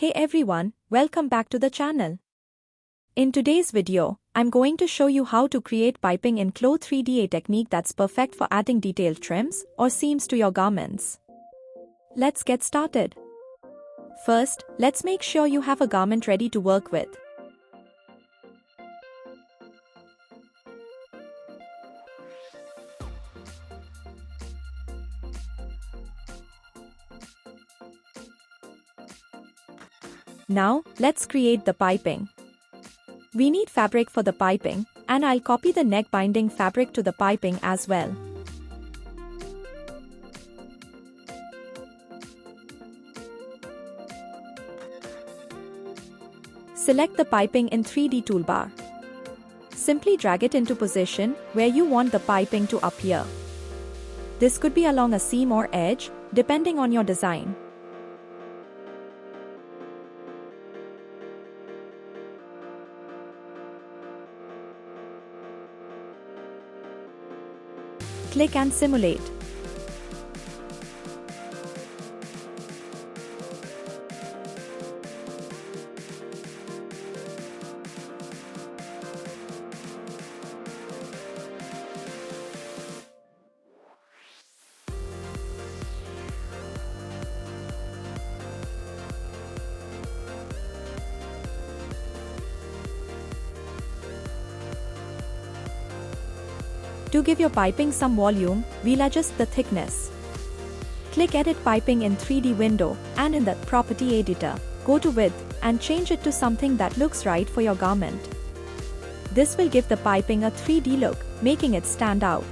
Hey everyone, welcome back to the channel. In today's video, I'm going to show you how to create piping in CLO3D, a technique that's perfect for adding detailed trims or seams to your garments. Let's get started. First, let's make sure you have a garment ready to work with. Now, let's create the piping. We need fabric for the piping, and I'll copy the neck binding fabric to the piping as well. Select the piping in 3D toolbar. Simply drag it into position where you want the piping to appear. This could be along a seam or edge, depending on your design. Click and simulate. To give your piping some volume, we'll adjust the thickness. Click Edit Piping in 3D window, and in the Property Editor, go to Width, and change it to something that looks right for your garment. This will give the piping a 3D look, making it stand out.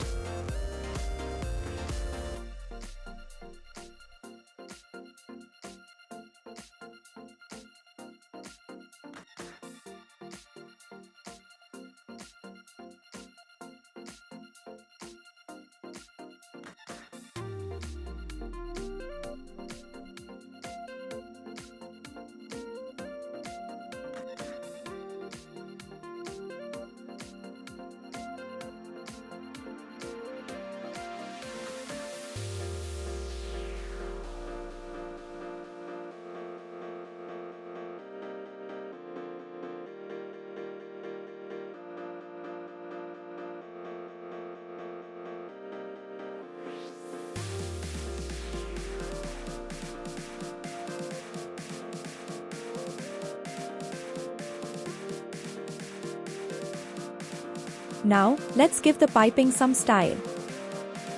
Now, let's give the piping some style.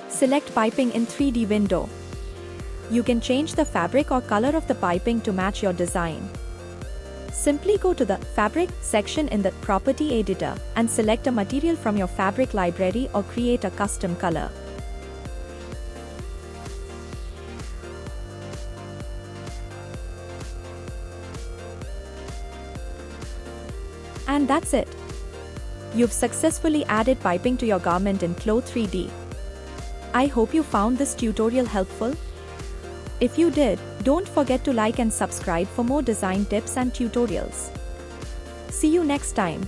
Select Piping in 3D window. You can change the fabric or color of the piping to match your design. Simply go to the Fabric section in the Property Editor and select a material from your fabric library or create a custom color. And that's it. You've successfully added piping to your garment in CLO3D. I hope you found this tutorial helpful. If you did, don't forget to like and subscribe for more design tips and tutorials. See you next time.